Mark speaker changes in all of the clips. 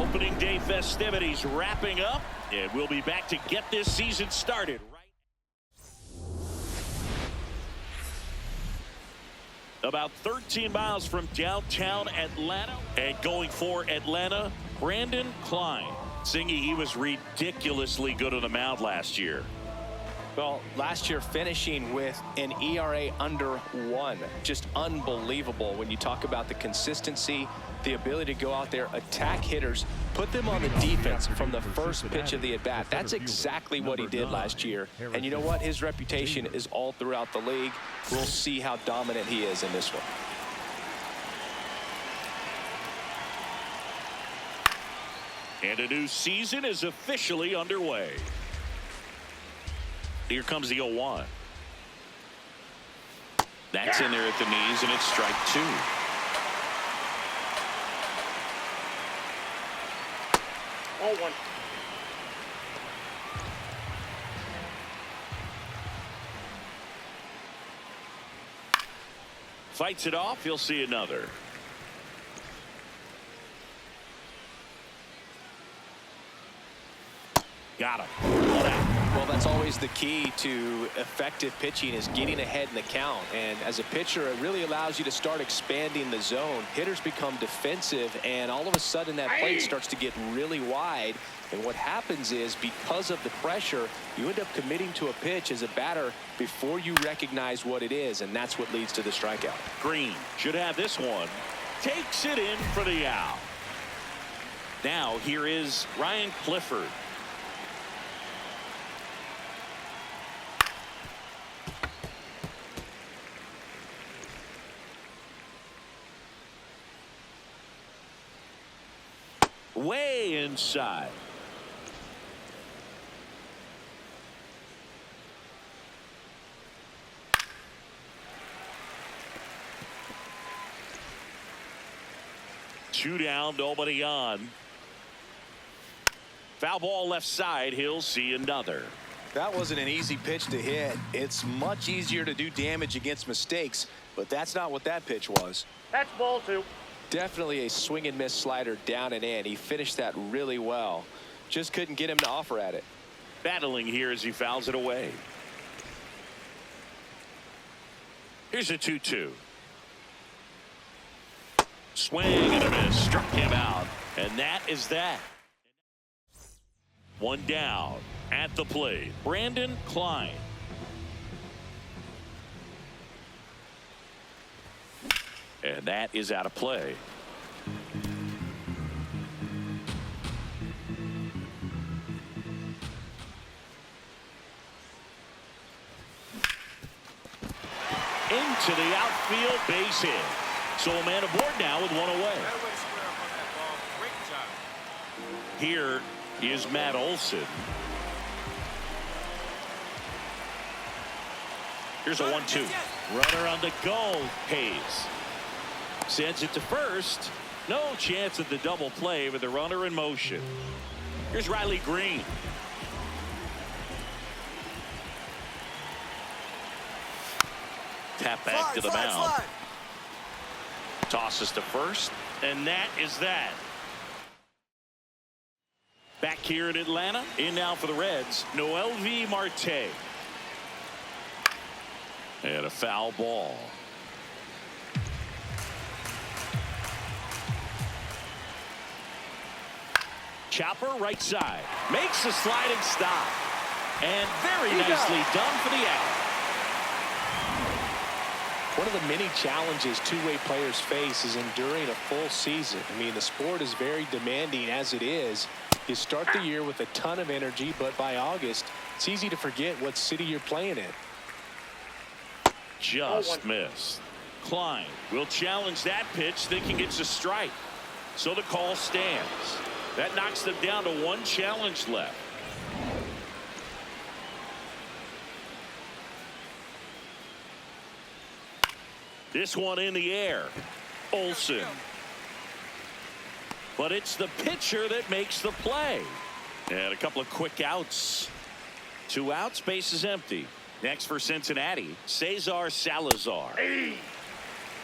Speaker 1: Opening day festivities wrapping up, and we'll be back to get this season started. About 13 miles from downtown Atlanta, and going for Atlanta, Brandon Klein. Singy, he was ridiculously good on the mound last year.
Speaker 2: Well, last year finishing with an ERA under 1. Just unbelievable when you talk about the consistency, the ability to go out there, attack hitters, put them on the defense from the first pitch of the at-bat. That's exactly what he did last year. And you know what? His reputation is all throughout the league. We'll see how dominant he is in this one.
Speaker 1: And a new season is officially underway. Here comes the 0-1. That's in there at the knees, and it's strike 2.
Speaker 3: Oh, 1.
Speaker 1: Fights it off. He'll see another. Got him.
Speaker 2: Well, that's always the key to effective pitching, is getting ahead in the count. And as a pitcher, it really allows you to start expanding the zone. Hitters become defensive, and all of a sudden that plate starts to get really wide. And what happens is, because of the pressure, you end up committing to a pitch as a batter before you recognize what it is, and that's what leads to the strikeout.
Speaker 1: Green should have this one. Takes it in for the out. Now here is Ryan Clifford. Way inside. Two down, nobody on. Foul ball left side. He'll see another.
Speaker 4: That wasn't an easy pitch to hit. It's much easier to do damage against mistakes, but that's not what that pitch was.
Speaker 3: That's ball 2.
Speaker 2: Definitely a swing and miss slider down and in. He finished that really well. Just couldn't get him to offer at it.
Speaker 1: Battling here as he fouls it away. Here's a 2-2. Swing and a miss. Struck him out. And that is that. One down at the plate. Brandon Klein. And that is out of play. Into the outfield, base hit. So a man aboard now with one away. Here is Matt Olson. Here's a 1-2. Runner on the go. Hayes sends it to first. No chance of the double play with the runner in motion. Here's Riley Green. Tap back to the mound. Tosses to first, and that is that. Back here in Atlanta, in now for the Reds, Noel V. Marte. And a foul ball. Chopper right side. Makes a sliding stop. And very nicely done for the out.
Speaker 2: One of the many challenges two-way players face is enduring a full season. I mean, the sport is very demanding as it is. You start the year with a ton of energy, but by August, it's easy to forget what city you're playing in.
Speaker 1: Just missed. Klein will challenge that pitch, thinking it's a strike. So the call stands. That knocks them down to one challenge left. This one in the air. Olson. But it's the pitcher that makes the play. And a couple of quick outs. 2 outs, base is empty. Next for Cincinnati, Cesar Salazar.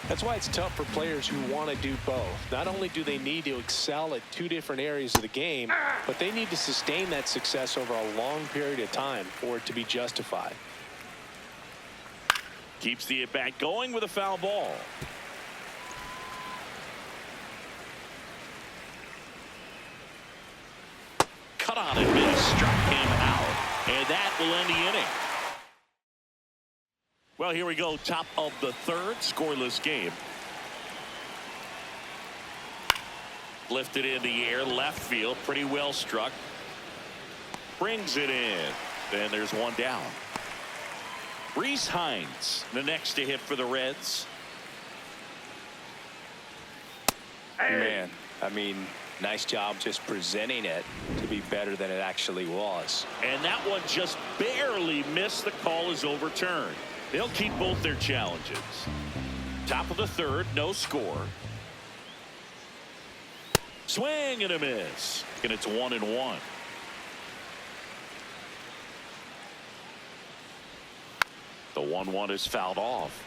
Speaker 2: That's why it's tough for players who want to do both. Not only do they need to excel at two different areas of the game, but they need to sustain that success over a long period of time for it to be justified.
Speaker 1: Keeps the at-bat going with a foul ball. Cut on and missed, struck him out, and that will end the inning. Well, here we go, top of the third, scoreless game. Lifted in the air, left field, pretty well struck. Brings it in. Then there's one down. Reese Hines, the next to hit for the Reds.
Speaker 2: Man, I mean, nice job just presenting it to be better than it actually was.
Speaker 1: And that one just barely missed. The call is overturned. They'll keep both their challenges. Top of the third, no score. Swing and a miss. And it's 1-1. The 1-1 is fouled off.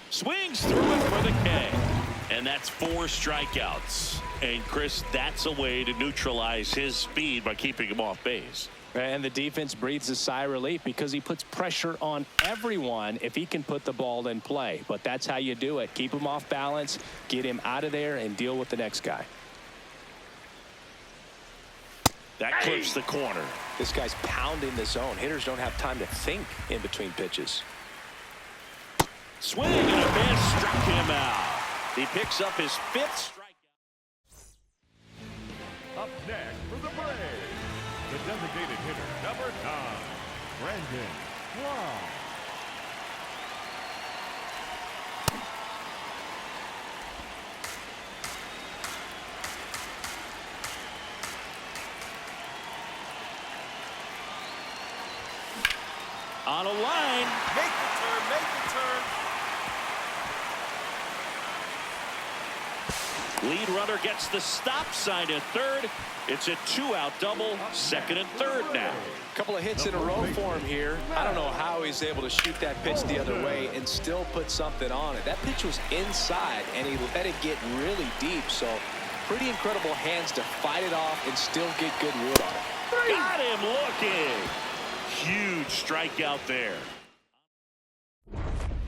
Speaker 1: Swings through it for the K. And that's 4 strikeouts. And Chris, that's a way to neutralize his speed by keeping him off base.
Speaker 2: And the defense breathes a sigh of relief because he puts pressure on everyone if he can put the ball in play. But that's how you do it. Keep him off balance, get him out of there, and deal with the next guy.
Speaker 1: That clips the corner.
Speaker 2: This guy's pounding the zone. Hitters don't have time to think in between pitches.
Speaker 1: Swing and a miss, struck him out. He picks up his 5th strikeout.
Speaker 5: Up next for the Braves, the designated hitter, number 9, Brandon Wow.
Speaker 1: On a line.
Speaker 4: Make the turn, make the turn.
Speaker 1: Lead runner gets the stop sign at third. It's a 2-out double, second and third now.
Speaker 2: A couple of hits in a row for him here. I don't know how he's able to shoot that pitch the other way and still put something on it. That pitch was inside, and he let it get really deep. So pretty incredible hands to fight it off and still get good wood on it.
Speaker 1: Got him looking. Huge strikeout there.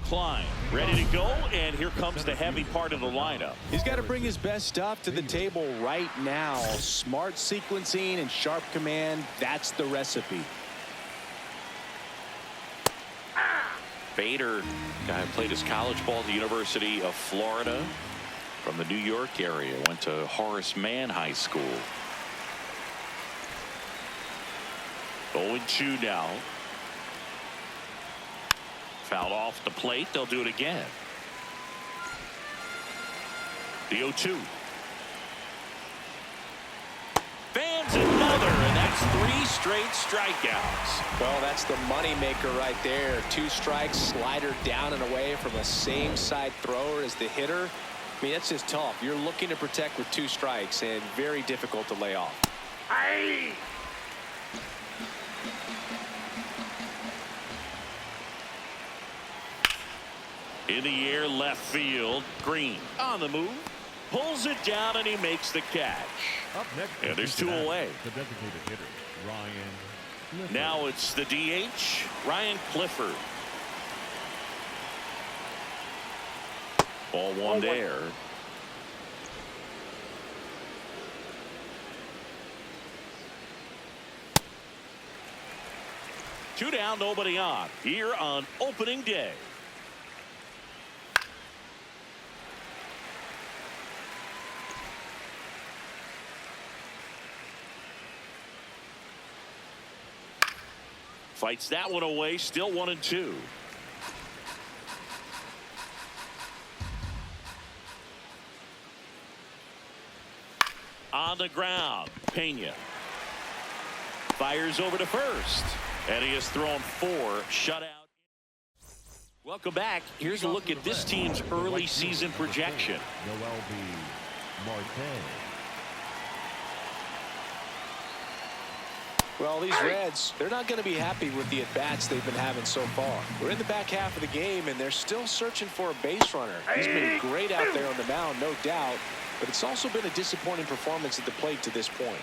Speaker 1: Klein ready to go, and here comes the heavy part of the lineup.
Speaker 2: He's got to bring his best stuff to the table right now. Smart sequencing and sharp command, that's the recipe.
Speaker 1: Bader, guy who played his college ball at the University of Florida from the New York area, went to Horace Mann High School. 0-2 now. Fouled off the plate. They'll do it again. The 0-2. Fans another, and that's 3 straight strikeouts.
Speaker 2: Well, that's the money maker right there. 2 strikes, slider down and away from the same side thrower as the hitter. I mean, that's just tough. You're looking to protect with 2 strikes and very difficult to lay off.
Speaker 3: Aye.
Speaker 1: In the air, left field. Green on the move. Pulls it down, and he makes the catch.
Speaker 5: Up next,
Speaker 1: And there's 2 away.
Speaker 5: the designated hitter, Ryan Clifford.
Speaker 1: Now it's the DH, Ryan Clifford. Ball 1 there. Two down, nobody on. Here on opening day. Fights that one away, still 1-2. On the ground, Pena fires over to first, and he has thrown 4 shutout. Welcome back. Here's a look at this team's early season projection.
Speaker 5: Noel B. Marte.
Speaker 2: Well, these Reds, they're not going to be happy with the at-bats they've been having so far. We're in the back half of the game, and they're still searching for a base runner. He's been great out there on the mound, no doubt, but it's also been a disappointing performance at the plate to this point.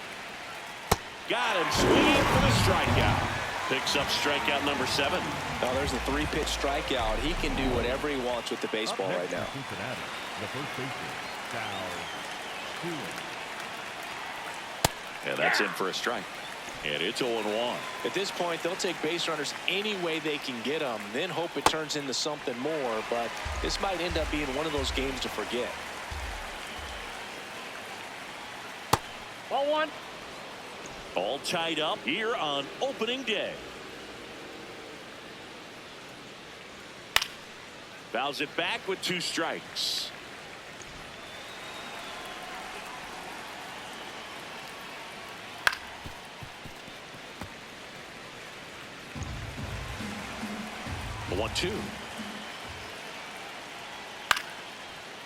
Speaker 1: Got him swinging for the strikeout. Picks up strikeout number 7.
Speaker 2: Now there's a 3-pitch strikeout. He can do whatever he wants with the baseball right now.
Speaker 5: Cincinnati, the first baseman, Cal Stewart.
Speaker 1: And that's in for a strike. And it's 0-1.
Speaker 2: At this point, they'll take base runners any way they can get them, then hope it turns into something more. But this might end up being one of those games to forget.
Speaker 3: Ball 1.
Speaker 1: All tied up here on opening day. Fouls it back with 2 strikes. The 1-2.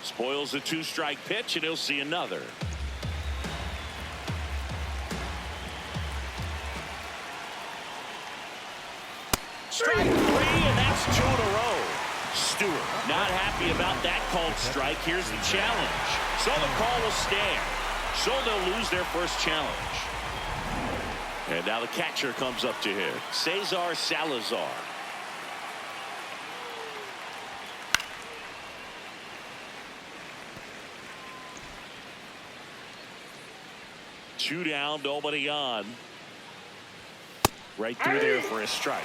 Speaker 1: Spoils the 2-strike pitch, and he'll see another. Strike 3, and that's 2 in a row. Stewart not happy about that called strike. Here's the challenge. So the call will stand. So they'll lose their first challenge. And now the catcher comes up to him. Cesar Salazar. Two down, nobody on. Right through there for a strike.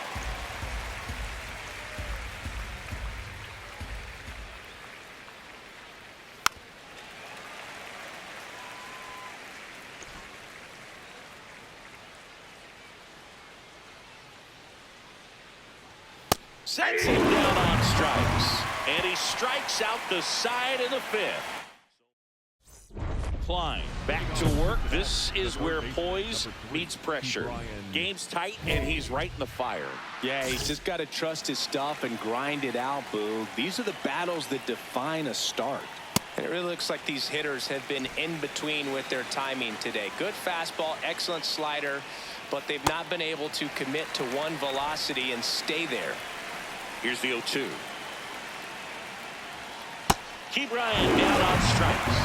Speaker 1: Sets him down on strikes. And he strikes out the side of the 5th. Klein back to work. This is where poise meets pressure. Game's tight, and he's right in the fire.
Speaker 2: Yeah, he's just got to trust his stuff and grind it out, Boo. These are the battles that define a start. And it really looks like these hitters have been in between with their timing today. Good fastball, excellent slider, but they've not been able to commit to one velocity and stay there.
Speaker 1: Here's the 0-2. Keep Ryan down on strikes.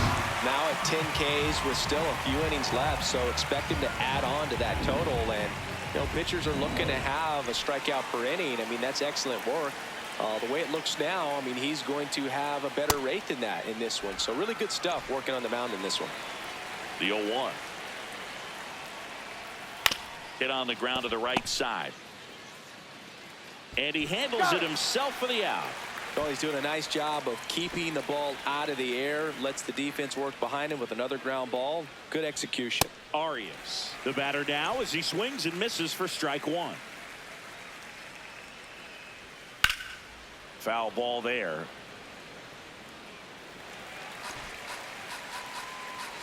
Speaker 2: Now at 10 Ks with still a few innings left, so expect him to add on to that total. And you know, pitchers are looking to have a strikeout per inning. I mean, that's excellent work. The way it looks now, I mean, he's going to have a better rate than that in this one. So really good stuff working on the mound in this one.
Speaker 1: The 0-1. Hit on the ground to the right side. And he handles it himself for the out.
Speaker 2: Well, he's doing a nice job of keeping the ball out of the air. Lets the defense work behind him with another ground ball. Good execution.
Speaker 1: Arias, the batter now, as he swings and misses for strike 1. Foul ball there.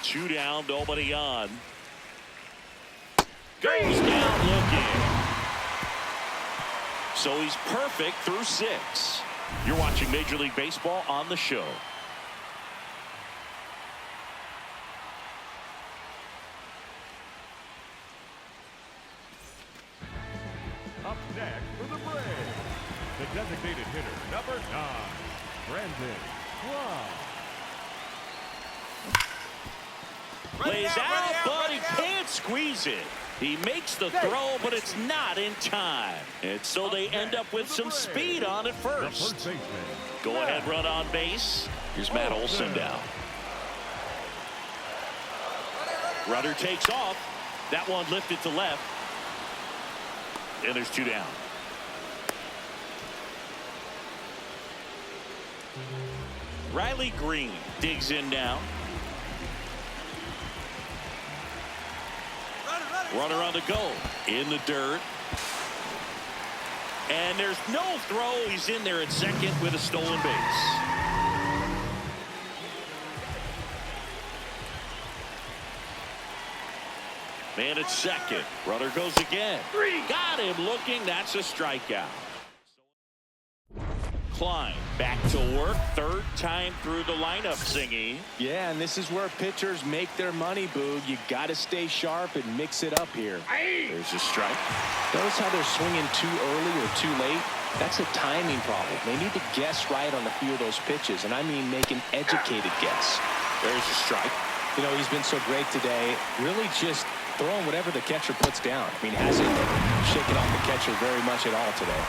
Speaker 1: 2 down, nobody on. Goes down looking. So he's perfect through 6. You're watching Major League Baseball on the show.
Speaker 5: Up next for the Braves, the designated hitter, number 9, Brandon Waugh.
Speaker 1: Lays out, but he can't squeeze it. He makes the throw, but it's not in time. And so they end up with some speed on it first. Go ahead, run on base. Here's Matt Olson down. Runner takes off. That one lifted to left. And there's 2 down. Riley Green digs in now. Runner on the go. In the dirt. And there's no throw. He's in there at second with a stolen base. Man at second. Runner goes again. Got him looking. That's a strikeout. Klein back to work, third time through the lineup, Singy.
Speaker 2: Yeah, and this is where pitchers make their money, Boog. You got to stay sharp and mix it up here.
Speaker 1: There's a strike.
Speaker 2: Notice how they're swinging too early or too late. That's a timing problem. They need to guess right on the few of those pitches, and I mean make an educated guess.
Speaker 1: There's a strike.
Speaker 2: You know, he's been so great today. Really just throwing whatever the catcher puts down. I mean, hasn't shaken off the catcher very much at all today.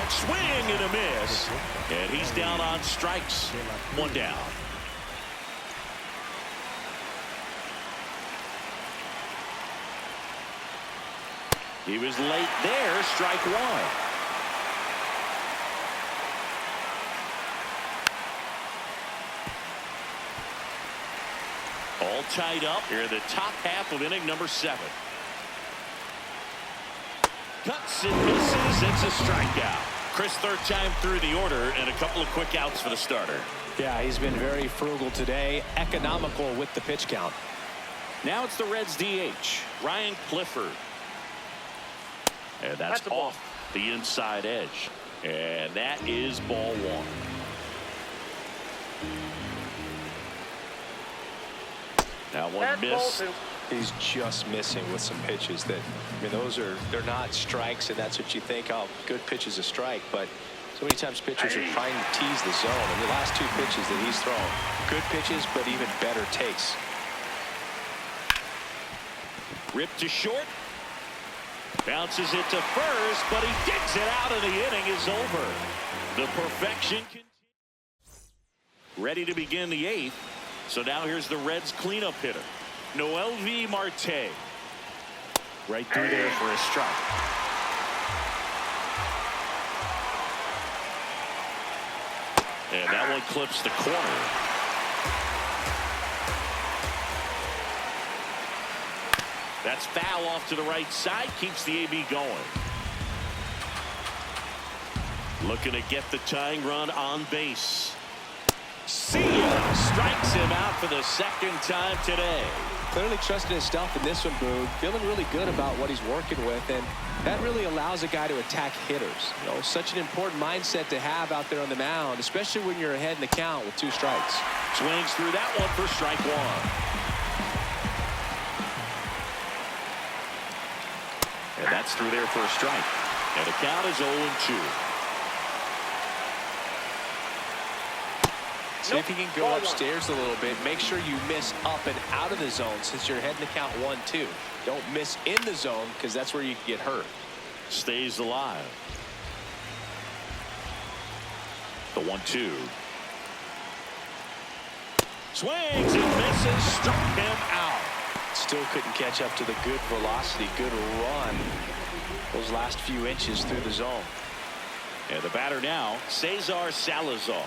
Speaker 1: Swing and a miss. And he's down on strikes. One down. He was late there. Strike one. All tied up here in the top half of inning number 7. Cuts and misses. It's a strikeout. Chris, third time through the order and a couple of quick outs for the starter.
Speaker 2: Yeah, he's been very frugal today. Economical with the pitch count.
Speaker 1: Now it's the Reds DH, Ryan Clifford. And that's off the inside edge. And that is ball one. That one missed.
Speaker 2: He's just missing with some pitches that, I mean, they're not strikes, and that's what you think, oh, good pitch is a strike, but so many times pitchers are trying to tease the zone, and the last two pitches that he's thrown, good pitches, but even better takes.
Speaker 1: Ripped to short. Bounces it to first, but he digs it out, and the inning is over. The perfection continues. Ready to begin the 8th. So now here's the Reds cleanup hitter, Noelvi Marte. Right through there for a strike. And that one clips the corner. That's foul off to the right side. Keeps the AB going. Looking to get the tying run on base. See ya. Strikes him out for the second time today.
Speaker 2: Clearly trusting his stuff in this one, Boog. Feeling really good about what he's working with, and that really allows a guy to attack hitters. You know, such an important mindset to have out there on the mound, especially when you're ahead in the count with 2 strikes.
Speaker 1: Swings through that one for strike one. And that's through there for a strike. And the count is 0-2.
Speaker 2: See if you can go upstairs a little bit. Make sure you miss up and out of the zone since you're heading to count 1-2. Don't miss in the zone because that's where you can get hurt.
Speaker 1: Stays alive. The 1-2. Swings and misses. Struck him out.
Speaker 2: Still couldn't catch up to the good velocity, good run those last few inches through the zone.
Speaker 1: And the batter now, Cesar Salazar.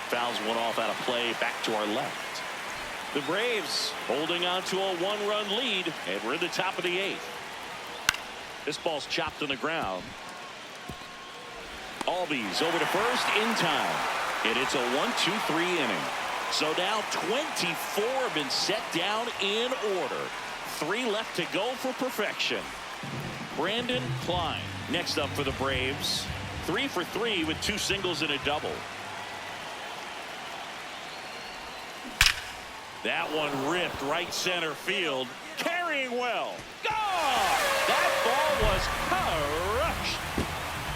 Speaker 1: Fouls one off out of play, back to our left. The Braves holding on to a 1-run lead, and we're in the top of the 8th. This ball's chopped on the ground. Albies over to first in time, and it's a 1-2-3 inning. So now 24 have been set down in order. 3 left to go for perfection. Brandon Klein next up for the Braves. 3 for 3 with 2 singles and a double. That one ripped right center field. Carrying well. Gone! That ball was crushed.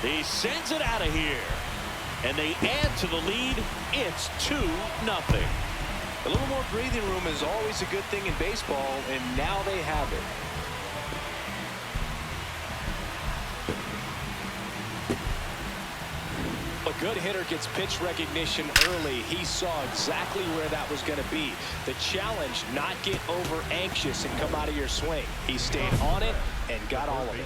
Speaker 1: He sends it out of here. And they add to the lead. It's 2-0.
Speaker 2: A little more breathing room is always a good thing in baseball, and now they have it. A good hitter gets pitch recognition early. He saw exactly where that was going to be. The challenge, not get over anxious and come out of your swing. He stayed on it and got all of it.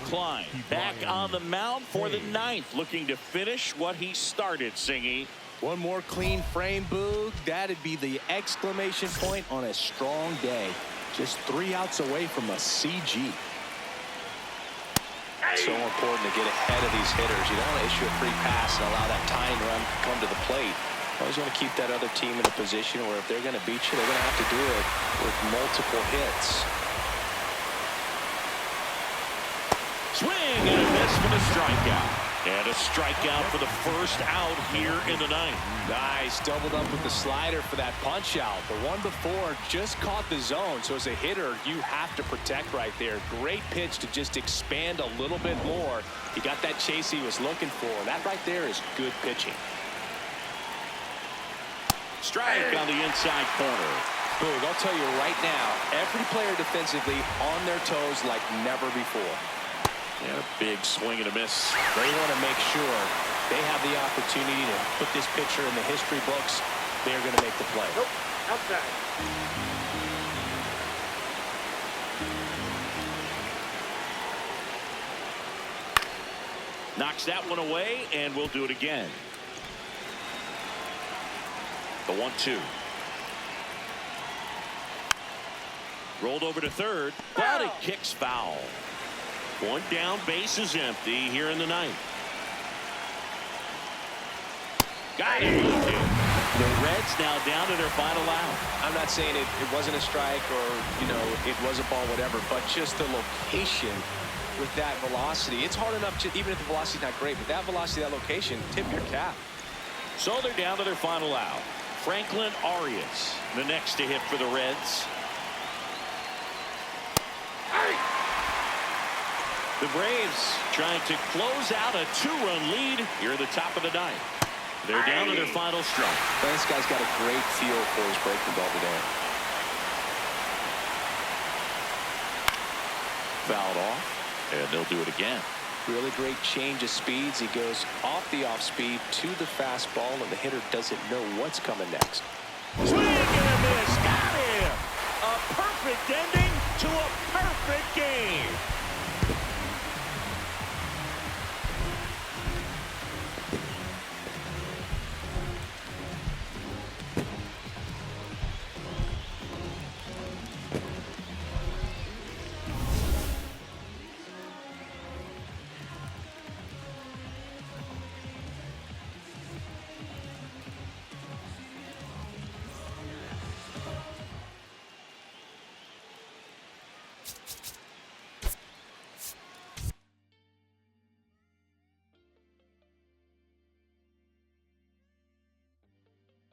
Speaker 1: Klein back on the mound for the 9th, looking to finish what he started, Singy.
Speaker 2: One more clean frame, Boog. That'd be the exclamation point on a strong day. Just 3 outs away from a CG. So important to get ahead of these hitters. You don't want to issue a free pass and allow that tying run to come to the plate. Always want to keep that other team in a position where if they're going to beat you, they're going to have to do it with multiple hits.
Speaker 1: Swing and a miss for the strikeout. And a strikeout for the first out here in the ninth.
Speaker 2: Nice. Doubled up with the slider for that punch out. The one before just caught the zone. So as a hitter, you have to protect right there. Great pitch to just expand a little bit more. He got that chase he was looking for. That right there is good pitching.
Speaker 1: Strike on the inside corner.
Speaker 2: Boog, I'll tell you right now, every player defensively on their toes like never before.
Speaker 1: And a big swing and a miss.
Speaker 2: They want to make sure they have the opportunity to put this pitcher in the history books. They're going to make the play.
Speaker 3: Nope. Outside.
Speaker 1: Knocks that one away, and we'll do it again. The 1-2. Rolled over to third. But it kicks foul. One down, base is empty here in the ninth. Got it. The Reds now down to their final out.
Speaker 2: I'm not saying it wasn't a strike or, you know, it was a ball, whatever, but just the location with that velocity. It's hard enough to, even if the velocity's not great, but that velocity, that location, tip your cap.
Speaker 1: So they're down to their final out. Franklin Arias, the next to hit for the Reds. The Braves trying to close out a 2-run lead here at the top of the ninth. They're down to their final strike.
Speaker 2: This guy's got a great feel for his breaking ball today.
Speaker 1: Fouled off, and they'll do it again.
Speaker 2: Really great change of speeds. He goes off the off speed to the fastball, and the hitter doesn't know what's coming next.
Speaker 1: Swing and a miss. Got him. A perfect ending to a perfect game.